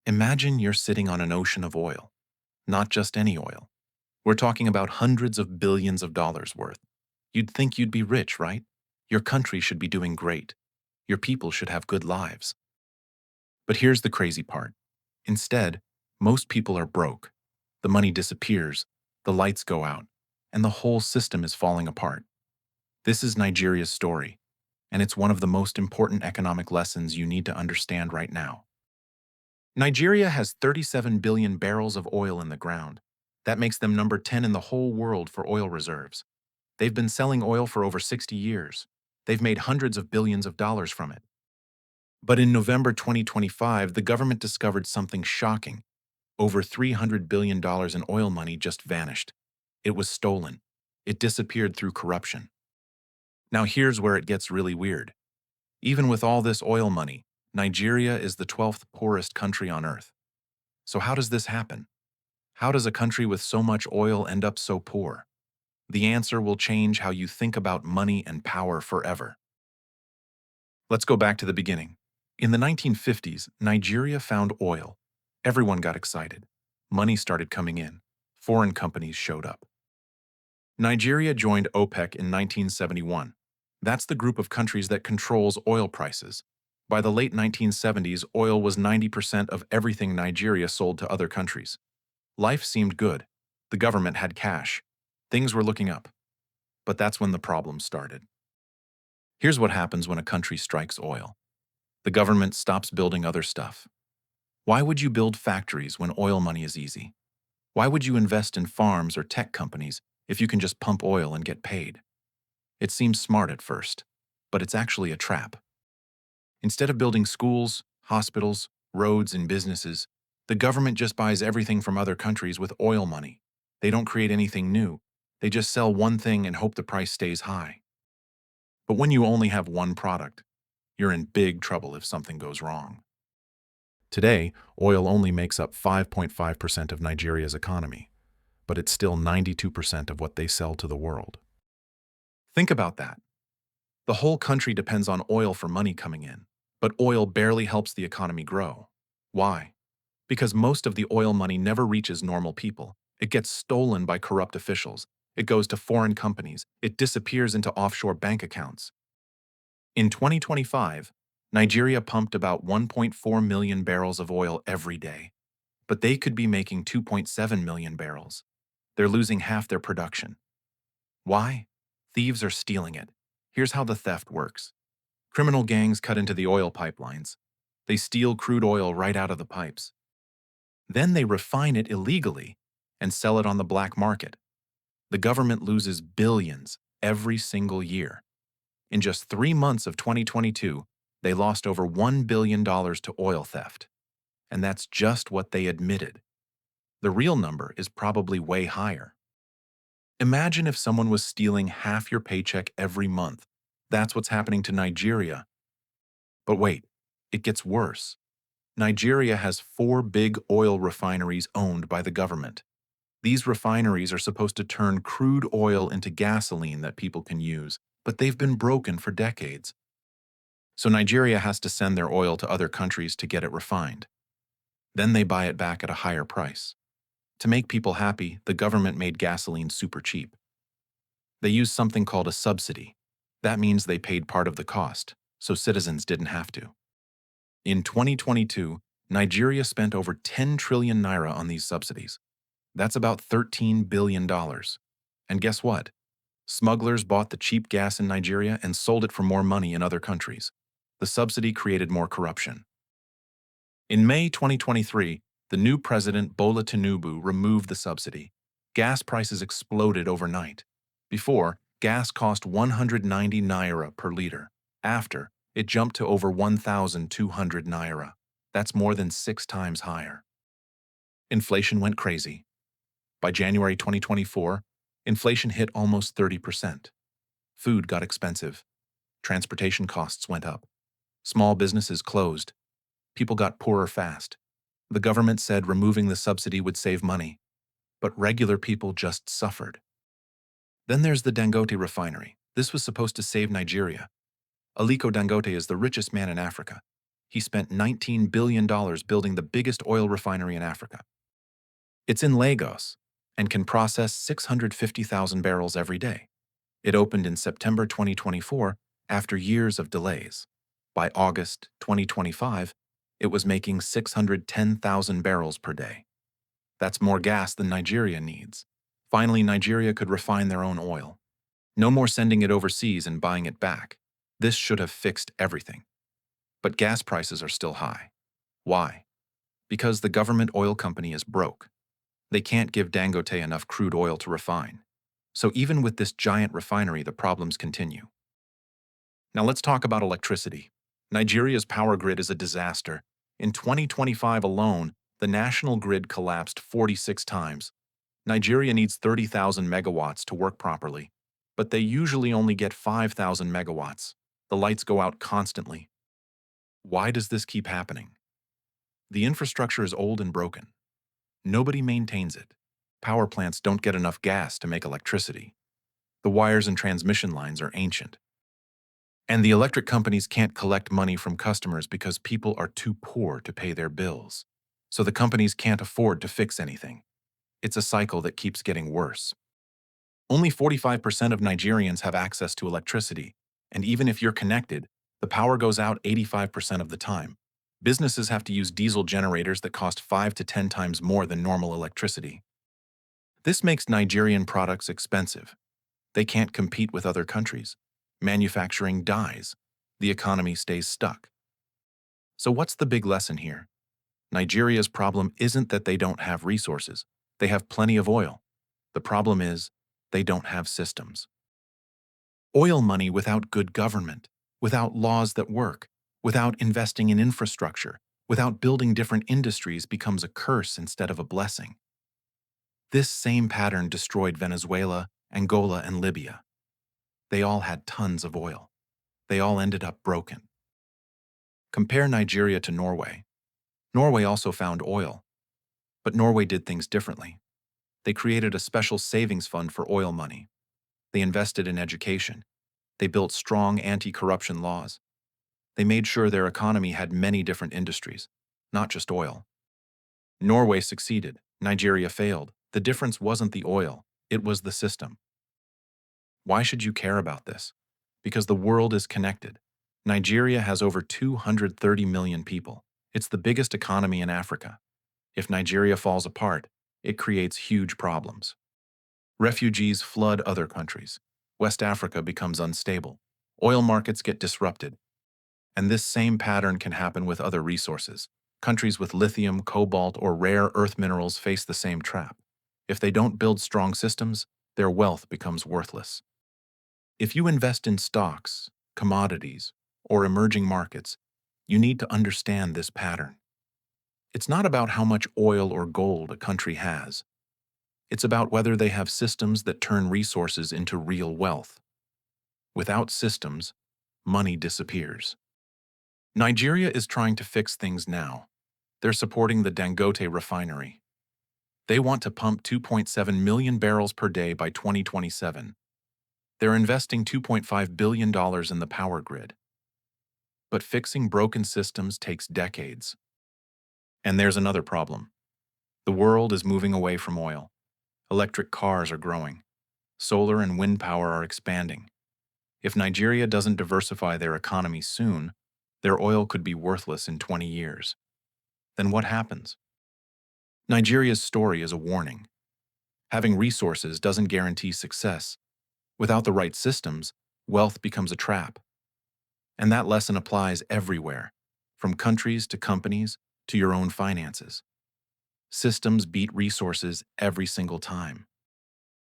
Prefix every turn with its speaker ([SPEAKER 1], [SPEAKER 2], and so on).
[SPEAKER 1] Imagine you're sitting on an ocean of oil, not just any oil. We're talking about hundreds of billions of dollars worth. You'd think you'd be rich, right? Your country should be doing great. Your people should have good lives. But here's the crazy part. Instead, most people are broke. The money disappears, the lights go out, and the whole system is falling apart. This is Nigeria's story, and it's one of the most important economic lessons you need to understand right now. Nigeria has 37 billion barrels of oil in the ground. That makes them number 10 in the whole world for oil reserves. They've been selling oil for over 60 years. They've made hundreds of billions of dollars from it. But in November 2025, the government discovered something shocking. Over $300 billion in oil money just vanished. It was stolen. It disappeared through corruption. Now here's where it gets really weird. Even with all this oil money, Nigeria is the 12th poorest country on earth. So how does this happen? How does a country with so much oil end up so poor? The answer will change how you think about money and power forever. Let's go back to the beginning. In the 1950s, Nigeria found oil. Everyone got excited. Money started coming in. Foreign companies showed up. Nigeria joined OPEC in 1971. That's the group of countries that controls oil prices. By the late 1970s, oil was 90% of everything Nigeria sold to other countries. Life seemed good. The government had cash. Things were looking up. But that's when the problems started. Here's what happens when a country strikes oil. The government stops building other stuff. Why would you build factories when oil money is easy? Why would you invest in farms or tech companies if you can just pump oil and get paid? It seems smart at first, but it's actually a trap. Instead of building schools, hospitals, roads, and businesses, the government just buys everything from other countries with oil money. They don't create anything new. They just sell one thing and hope the price stays high. But when you only have one product, you're in big trouble if something goes wrong. Today, oil only makes up 5.5% of Nigeria's economy, but it's still 92% of what they sell to the world. Think about that. The whole country depends on oil for money coming in, but oil barely helps the economy grow. Why? Because most of the oil money never reaches normal people. It gets stolen by corrupt officials. It goes to foreign companies. It disappears into offshore bank accounts. In 2025, Nigeria pumped about 1.4 million barrels of oil every day, but they could be making 2.7 million barrels. They're losing half their production. Why? Thieves are stealing it. Here's how the theft works. Criminal gangs cut into the oil pipelines. They steal crude oil right out of the pipes. Then they refine it illegally and sell it on the black market. The government loses billions every single year. In just 3 months of 2022, they lost over $1 billion to oil theft. And that's just what they admitted. The real number is probably way higher. Imagine if someone was stealing half your paycheck every month. That's what's happening to Nigeria. But wait, it gets worse. Nigeria has 4 big oil refineries owned by the government. These refineries are supposed to turn crude oil into gasoline that people can use, but they've been broken for decades. So Nigeria has to send their oil to other countries to get it refined. Then they buy it back at a higher price. To make people happy, the government made gasoline super cheap. They used something called a subsidy. That means they paid part of the cost, so citizens didn't have to. In 2022, Nigeria spent over 10 trillion naira on these subsidies. That's about $13 billion. And guess what? Smugglers bought the cheap gas in Nigeria and sold it for more money in other countries. The subsidy created more corruption. In May 2023, the new president Bola Tinubu removed the subsidy. Gas prices exploded overnight. Before, gas cost 190 naira per liter. After, it jumped to over 1,200 naira. That's more than 6 times higher. Inflation went crazy. By January 2024, inflation hit almost 30%. Food got expensive. Transportation costs went up. Small businesses closed. People got poorer fast. The government said removing the subsidy would save money, but regular people just suffered. Then there's the Dangote Refinery. This was supposed to save Nigeria. Aliko Dangote is the richest man in Africa. He spent $19 billion building the biggest oil refinery in Africa. It's in Lagos and can process 650,000 barrels every day. It opened in September 2024 after years of delays. By August 2025, it was making 610,000 barrels per day. That's more gas than Nigeria needs. Finally, Nigeria could refine their own oil. No more sending it overseas and buying it back. This should have fixed everything. But gas prices are still high. Why? Because the government oil company is broke. They can't give Dangote enough crude oil to refine. So even with this giant refinery, the problems continue. Now let's talk about electricity. Nigeria's power grid is a disaster. In 2025 alone, the national grid collapsed 46 times. Nigeria needs 30,000 megawatts to work properly, but they usually only get 5,000 megawatts. The lights go out constantly. Why does this keep happening? The infrastructure is old and broken. Nobody maintains it. Power plants don't get enough gas to make electricity. The wires and transmission lines are ancient. And the electric companies can't collect money from customers because people are too poor to pay their bills. So the companies can't afford to fix anything. It's a cycle that keeps getting worse. Only 45% of Nigerians have access to electricity, and even if you're connected, the power goes out 85% of the time. Businesses have to use diesel generators that cost 5 to 10 times more than normal electricity. This makes Nigerian products expensive. They can't compete with other countries. Manufacturing dies. The economy stays stuck. So what's the big lesson here? Nigeria's problem isn't that they don't have resources. They have plenty of oil. The problem is they don't have systems. Oil money without good government, without laws that work, without investing in infrastructure, without building different industries becomes a curse instead of a blessing. This same pattern destroyed Venezuela, Angola, and Libya. They all had tons of oil. They all ended up broken. Compare Nigeria to Norway. Norway also found oil, but Norway did things differently. They created a special savings fund for oil money. They invested in education. They built strong anti-corruption laws. They made sure their economy had many different industries, not just oil. Norway succeeded. Nigeria failed. The difference wasn't the oil, it was the system. Why should you care about this? Because the world is connected. Nigeria has over 230 million people. It's the biggest economy in Africa. If Nigeria falls apart, it creates huge problems. Refugees flood other countries. West Africa becomes unstable. Oil markets get disrupted. And this same pattern can happen with other resources. Countries with lithium, cobalt, or rare earth minerals face the same trap. If they don't build strong systems, their wealth becomes worthless. If you invest in stocks, commodities, or emerging markets, you need to understand this pattern. It's not about how much oil or gold a country has. It's about whether they have systems that turn resources into real wealth. Without systems, money disappears. Nigeria is trying to fix things now. They're supporting the Dangote Refinery. They want to pump 2.7 million barrels per day by 2027. They're investing $2.5 billion in the power grid. But fixing broken systems takes decades. And there's another problem. The world is moving away from oil. Electric cars are growing. Solar and wind power are expanding. If Nigeria doesn't diversify their economy soon, their oil could be worthless in 20 years. Then what happens? Nigeria's story is a warning. Having resources doesn't guarantee success. Without the right systems, wealth becomes a trap. And that lesson applies everywhere, from countries to companies to your own finances. Systems beat resources every single time.